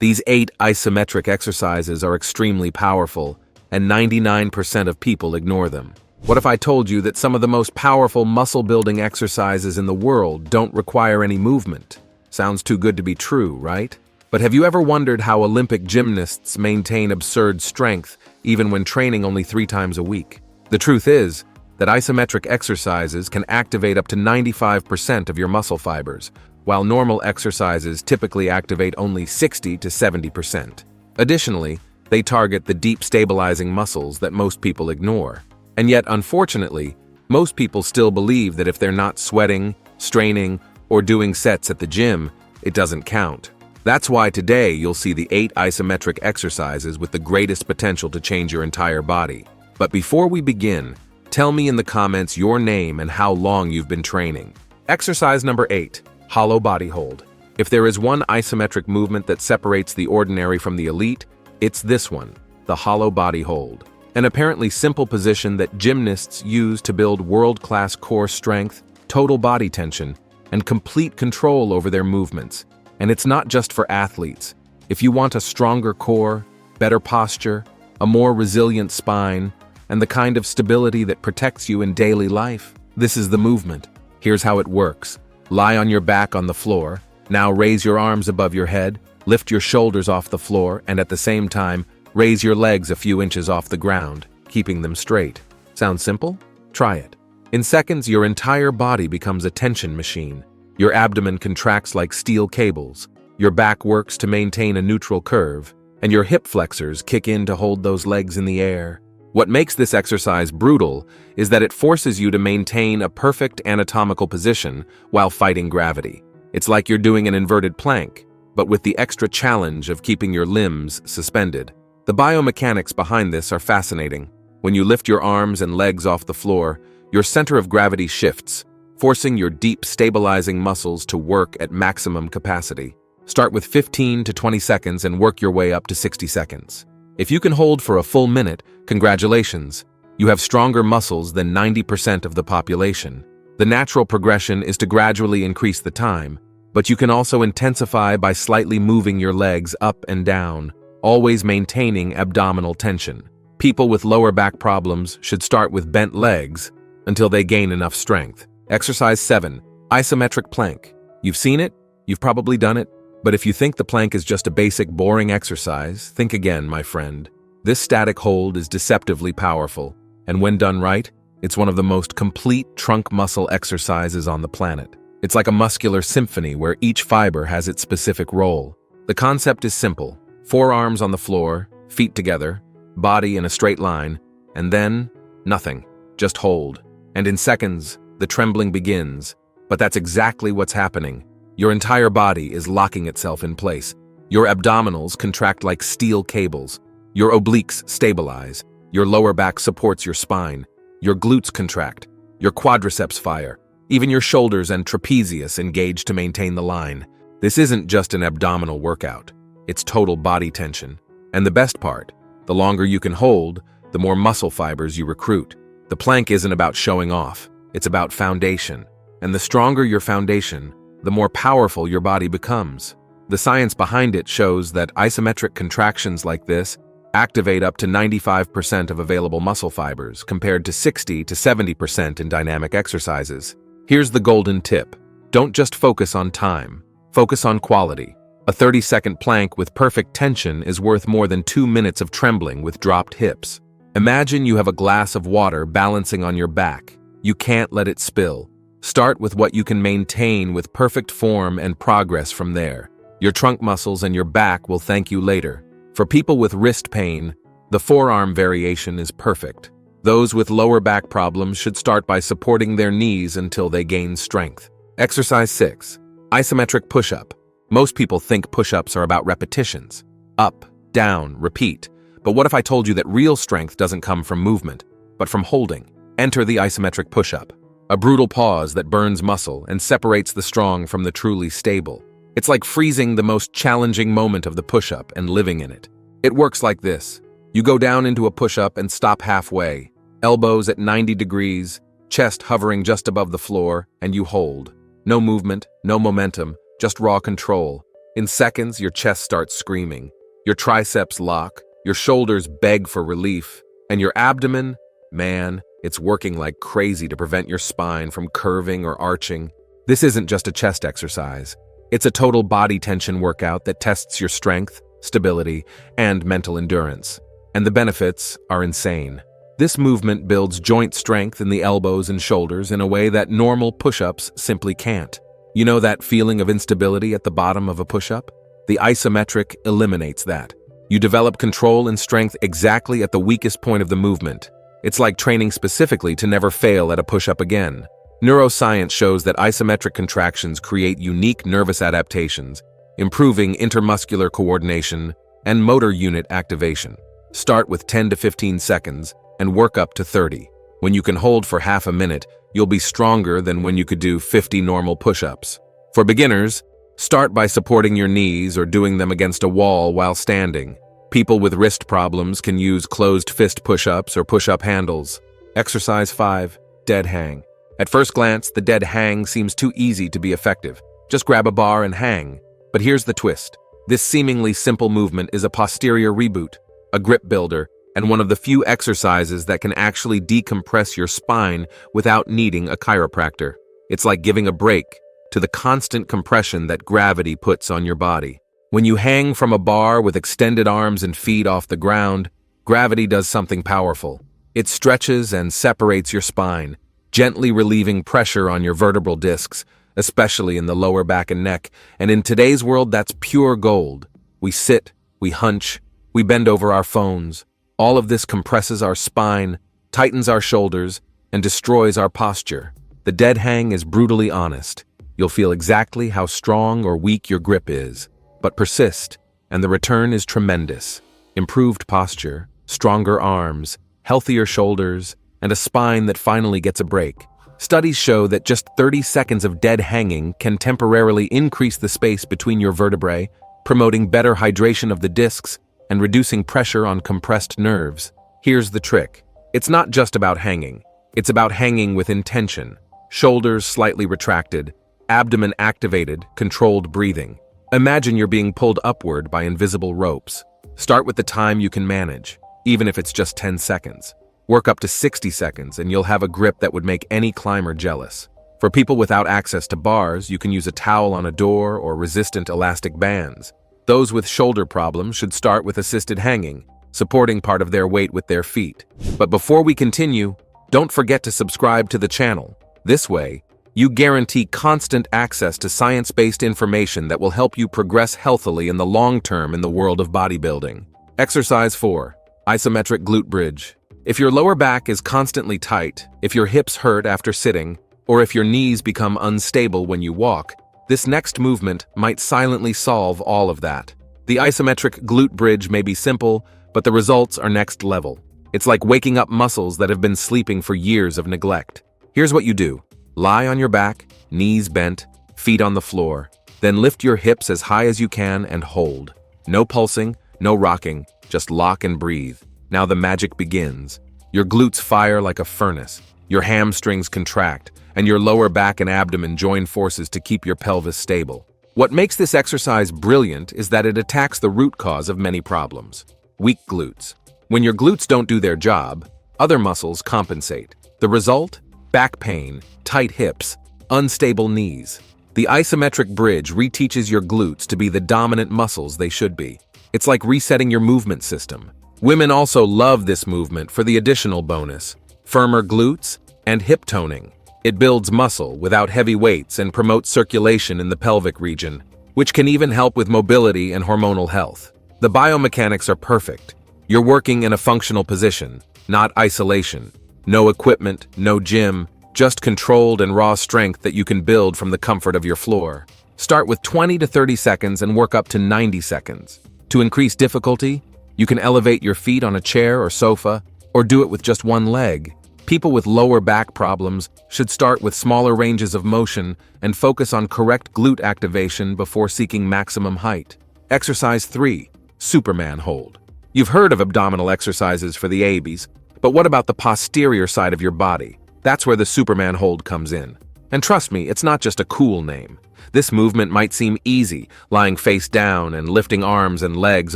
These 8 isometric exercises are extremely powerful, and 99% of people ignore them. What if I told you that some of the most powerful muscle-building exercises in the world don't require any movement? Sounds too good to be true, right? But have you ever wondered how Olympic gymnasts maintain absurd strength even when training only 3 times a week? The truth is that isometric exercises can activate up to 95% of your muscle fibers, while normal exercises typically activate only 60 to 70%. Additionally, they target the deep stabilizing muscles that most people ignore. And yet, unfortunately, most people still believe that if they're not sweating, straining, or doing sets at the gym, it doesn't count. That's why today you'll see the 8 isometric exercises with the greatest potential to change your entire body. But before we begin, tell me in the comments your name and how long you've been training. Exercise number 8, hollow body hold. If there is one isometric movement that separates the ordinary from the elite, it's this one, the hollow body hold. An apparently simple position that gymnasts use to build world-class core strength, total body tension, and complete control over their movements. And it's not just for athletes. If you want a stronger core, better posture, a more resilient spine, and the kind of stability that protects you in daily life, this is the movement. Here's how it works. Lie on your back on the floor. Now raise your arms above your head, lift your shoulders off the floor, and at the same time, raise your legs a few inches off the ground, keeping them straight. Sound simple? Try it. In seconds, your entire body becomes a tension machine. Your abdomen contracts like steel cables, your back works to maintain a neutral curve, and your hip flexors kick in to hold those legs in the air. What makes this exercise brutal is that it forces you to maintain a perfect anatomical position while fighting gravity. It's like you're doing an inverted plank, but with the extra challenge of keeping your limbs suspended. The biomechanics behind this are fascinating. When you lift your arms and legs off the floor, your center of gravity shifts, forcing your deep stabilizing muscles to work at maximum capacity. Start with 15 to 20 seconds and work your way up to 60 seconds. If you can hold for a full minute, congratulations. You have stronger muscles than 90% of the population. The natural progression is to gradually increase the time, but you can also intensify by slightly moving your legs up and down, always maintaining abdominal tension. People with lower back problems should start with bent legs until they gain enough strength. Exercise 7, isometric plank. You've seen it, you've probably done it, but if you think the plank is just a basic boring exercise, think again, my friend. This static hold is deceptively powerful, and when done right, it's one of the most complete trunk muscle exercises on the planet. It's like a muscular symphony where each fiber has its specific role. The concept is simple. Forearms on the floor, feet together, body in a straight line, and then nothing, just hold. And in seconds, the trembling begins. But that's exactly what's happening. Your entire body is locking itself in place. Your abdominals contract like steel cables. Your obliques stabilize. Your lower back supports your spine. Your glutes contract. Your quadriceps fire. Even your shoulders and trapezius engage to maintain the line. This isn't just an abdominal workout. It's total body tension. And the best part, the longer you can hold, the more muscle fibers you recruit. The plank isn't about showing off, it's about foundation. And the stronger your foundation, the more powerful your body becomes. The science behind it shows that isometric contractions like this activate up to 95% of available muscle fibers compared to 60 to 70% in dynamic exercises. Here's the golden tip. Don't just focus on time, focus on quality. A 30-second plank with perfect tension is worth more than 2 minutes of trembling with dropped hips. Imagine you have a glass of water balancing on your back. You can't let it spill. Start with what you can maintain with perfect form and progress from there. Your trunk muscles and your back will thank you later. For people with wrist pain, the forearm variation is perfect. Those with lower back problems should start by supporting their knees until they gain strength. Exercise 6, isometric push-up. Most people think push-ups are about repetitions. Up, down, repeat. But what if I told you that real strength doesn't come from movement, but from holding? Enter the isometric push-up. A brutal pause that burns muscle and separates the strong from the truly stable. It's like freezing the most challenging moment of the push-up and living in it. It works like this. You go down into a push-up and stop halfway. Elbows at 90 degrees, chest hovering just above the floor, and you hold. No movement, no momentum, just raw control. In seconds, your chest starts screaming, your triceps lock, your shoulders beg for relief, and your abdomen, man, it's working like crazy to prevent your spine from curving or arching. This isn't just a chest exercise. It's a total body tension workout that tests your strength, stability, and mental endurance. And the benefits are insane. This movement builds joint strength in the elbows and shoulders in a way that normal push-ups simply can't. You know that feeling of instability at the bottom of a push-up? The isometric eliminates that. You develop control and strength exactly at the weakest point of the movement. It's like training specifically to never fail at a push-up again. Neuroscience shows that isometric contractions create unique nervous adaptations, improving intermuscular coordination and motor unit activation. Start with 10 to 15 seconds and work up to 30. When you can hold for half a minute, you'll be stronger than when you could do 50 normal push-ups. For beginners, start by supporting your knees or doing them against a wall while standing. People with wrist problems can use closed fist push-ups or push-up handles. Exercise 5, dead hang. At first glance, the dead hang seems too easy to be effective. Just grab a bar and hang. But here's the twist. This seemingly simple movement is a posterior reboot, a grip builder, and one of the few exercises that can actually decompress your spine without needing a chiropractor. It's like giving a break to the constant compression that gravity puts on your body. When you hang from a bar with extended arms and feet off the ground, gravity does something powerful. It stretches and separates your spine, gently relieving pressure on your vertebral discs, especially in the lower back and neck. And in today's world, that's pure gold. We sit, we hunch, we bend over our phones. All of this compresses our spine, tightens our shoulders, and destroys our posture. The dead hang is brutally honest. You'll feel exactly how strong or weak your grip is, but persist, and the return is tremendous. Improved posture, stronger arms, healthier shoulders, and a spine that finally gets a break. Studies show that just 30 seconds of dead hanging can temporarily increase the space between your vertebrae, promoting better hydration of the discs and reducing pressure on compressed nerves. Here's the trick. It's not just about hanging. It's about hanging with intention. Shoulders slightly retracted, abdomen activated, controlled breathing. Imagine you're being pulled upward by invisible ropes. Start with the time you can manage, even if it's just 10 seconds. Work up to 60 seconds and you'll have a grip that would make any climber jealous. For people without access to bars, you can use a towel on a door or resistant elastic bands. Those with shoulder problems should start with assisted hanging, supporting part of their weight with their feet. But before we continue, don't forget to subscribe to the channel. This way, you guarantee constant access to science-based information that will help you progress healthily in the long term in the world of bodybuilding. Exercise 4, Isometric Glute Bridge. If your lower back is constantly tight, if your hips hurt after sitting, or if your knees become unstable when you walk, this next movement might silently solve all of that. The isometric glute bridge may be simple, but the results are next level. It's like waking up muscles that have been sleeping for years of neglect. Here's what you do. Lie on your back, knees bent, feet on the floor. Then lift your hips as high as you can and hold. No pulsing, no rocking, just lock and breathe. Now the magic begins. Your glutes fire like a furnace, your hamstrings contract, and your lower back and abdomen join forces to keep your pelvis stable. What makes this exercise brilliant is that it attacks the root cause of many problems: weak glutes. When your glutes don't do their job, other muscles compensate. The result? Back pain, tight hips, unstable knees. The isometric bridge reteaches your glutes to be the dominant muscles they should be. It's like resetting your movement system. Women also love this movement for the additional bonus: firmer glutes and hip toning. It builds muscle without heavy weights and promotes circulation in the pelvic region, which can even help with mobility and hormonal health. The biomechanics are perfect. You're working in a functional position, not isolation. No equipment, no gym, just controlled and raw strength that you can build from the comfort of your floor. Start with 20 to 30 seconds and work up to 90 seconds. To increase difficulty, you can elevate your feet on a chair or sofa, or do it with just one leg. People with lower back problems should start with smaller ranges of motion and focus on correct glute activation before seeking maximum height. Exercise 3, Superman Hold. You've heard of abdominal exercises for the ABs, but what about the posterior side of your body? That's where the Superman Hold comes in. And trust me, it's not just a cool name. This movement might seem easy, lying face down and lifting arms and legs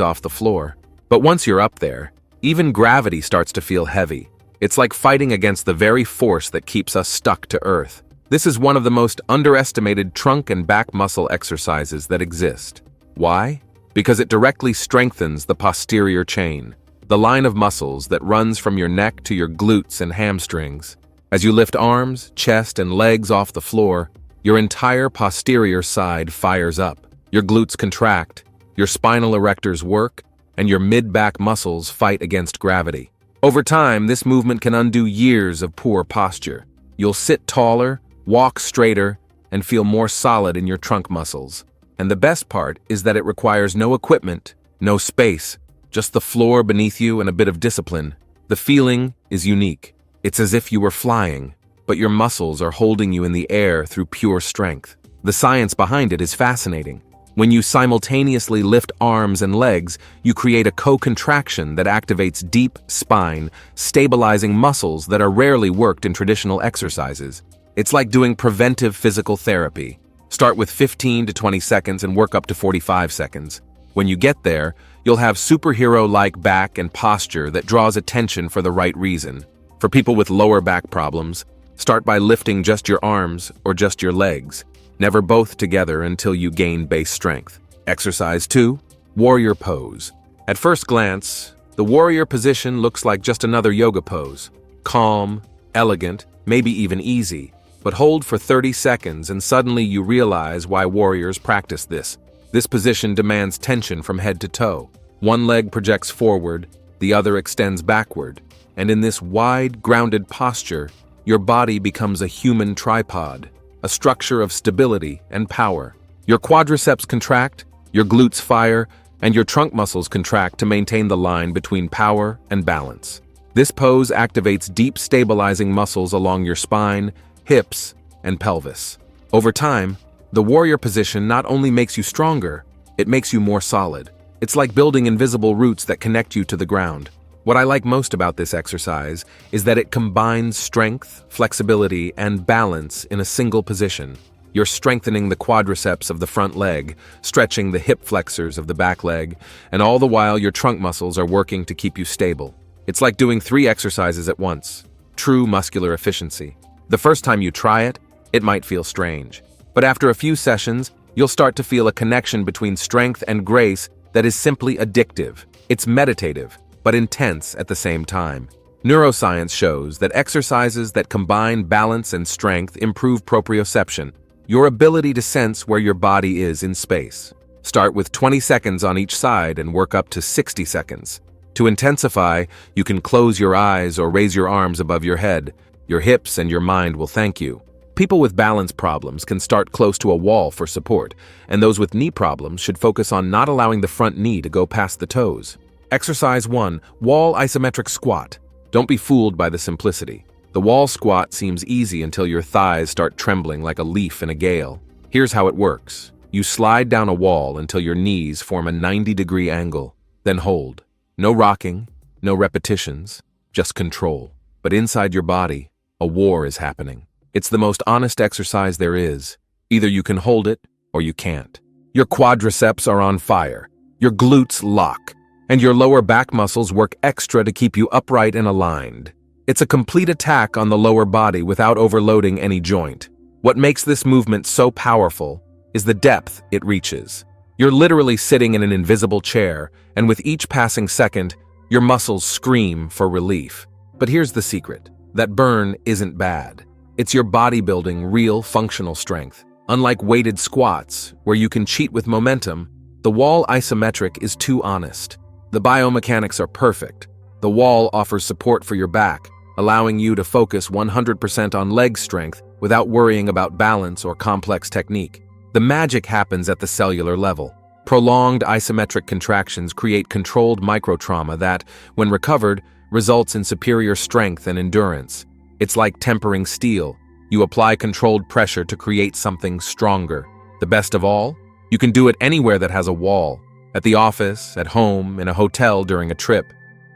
off the floor. But once you're up there, even gravity starts to feel heavy. It's like fighting against the very force that keeps us stuck to Earth. This is one of the most underestimated trunk and back muscle exercises that exist. Why? Because it directly strengthens the posterior chain, the line of muscles that runs from your neck to your glutes and hamstrings. As you lift arms, chest, and legs off the floor, your entire posterior side fires up. Your glutes contract, your spinal erectors work, and your mid-back muscles fight against gravity. Over time, this movement can undo years of poor posture. You'll sit taller, walk straighter, and feel more solid in your trunk muscles. And the best part is that it requires no equipment, no space, just the floor beneath you and a bit of discipline. The feeling is unique. It's as if you were flying, but your muscles are holding you in the air through pure strength. The science behind it is fascinating. When you simultaneously lift arms and legs, you create a co-contraction that activates deep spine, stabilizing muscles that are rarely worked in traditional exercises. It's like doing preventive physical therapy. Start with 15 to 20 seconds and work up to 45 seconds. When you get there, you'll have superhero-like back and posture that draws attention for the right reason. For people with lower back problems, start by lifting just your arms or just your legs. Never both together until you gain base strength. Exercise 2, Warrior Pose. At first glance, the warrior position looks like just another yoga pose. Calm, elegant, maybe even easy. But hold for 30 seconds and suddenly you realize why warriors practice this. This position demands tension from head to toe. One leg projects forward, the other extends backward. And in this wide, grounded posture, your body becomes a human tripod, a structure of stability and power. Your quadriceps contract, your glutes fire, and your trunk muscles contract to maintain the line between power and balance. This pose activates deep stabilizing muscles along your spine, hips, and pelvis. Over time, the warrior position not only makes you stronger, it makes you more solid. It's like building invisible roots that connect you to the ground. What I like most about this exercise is that it combines strength, flexibility, and balance in a single position. You're strengthening the quadriceps of the front leg, stretching the hip flexors of the back leg, and all the while your trunk muscles are working to keep you stable. It's like doing 3 exercises at once. True muscular efficiency. The first time you try it, it might feel strange. But after a few sessions, you'll start to feel a connection between strength and grace that is simply addictive. It's meditative, but intense at the same time. Neuroscience shows that exercises that combine balance and strength improve proprioception, your ability to sense where your body is in space. Start with 20 seconds on each side and work up to 60 seconds. To intensify, you can close your eyes or raise your arms above your head. Your hips and your mind will thank you. People with balance problems can start close to a wall for support, and those with knee problems should focus on not allowing the front knee to go past the toes. Exercise 1, Wall Isometric Squat. Don't be fooled by the simplicity. The wall squat seems easy until your thighs start trembling like a leaf in a gale. Here's how it works. You slide down a wall until your knees form a 90-degree angle, then hold. No rocking, no repetitions, just control. But inside your body, a war is happening. It's the most honest exercise there is. Either you can hold it or you can't. Your quadriceps are on fire, your glutes lock, and your lower back muscles work extra to keep you upright and aligned. It's a complete attack on the lower body without overloading any joint. What makes this movement so powerful is the depth it reaches. You're literally sitting in an invisible chair, and with each passing second, your muscles scream for relief. But here's the secret. That burn isn't bad. It's your bodybuilding real functional strength. Unlike weighted squats, where you can cheat with momentum, the wall isometric is too honest. The biomechanics are perfect. The wall offers support for your back, allowing you to focus 100% on leg strength without worrying about balance or complex technique. The magic happens at the cellular level. Prolonged isometric contractions create controlled microtrauma that, when recovered, results in superior strength and endurance. It's like tempering steel. You apply controlled pressure to create something stronger. The best of all, you can do it anywhere that has a wall. At the office, at home, in a hotel during a trip.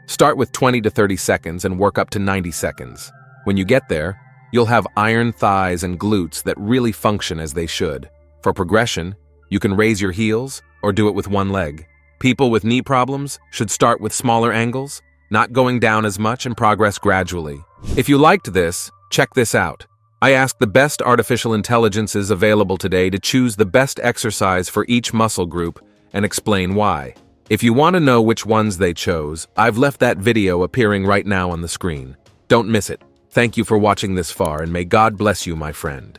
Start with 20 to 30 seconds and work up to 90 seconds. When you get there, You'll have iron thighs and glutes that really function as they should. For progression, you can raise your heels or do it with one leg. People with knee problems should start with smaller angles, not going down as much, and progress gradually. If you liked this, check this out. I asked the best artificial intelligences available today to choose the best exercise for each muscle group and explain why. If you want to know which ones they chose, I've left that video appearing right now on the screen. Don't miss it. Thank you for watching this far, and may God bless you, my friend.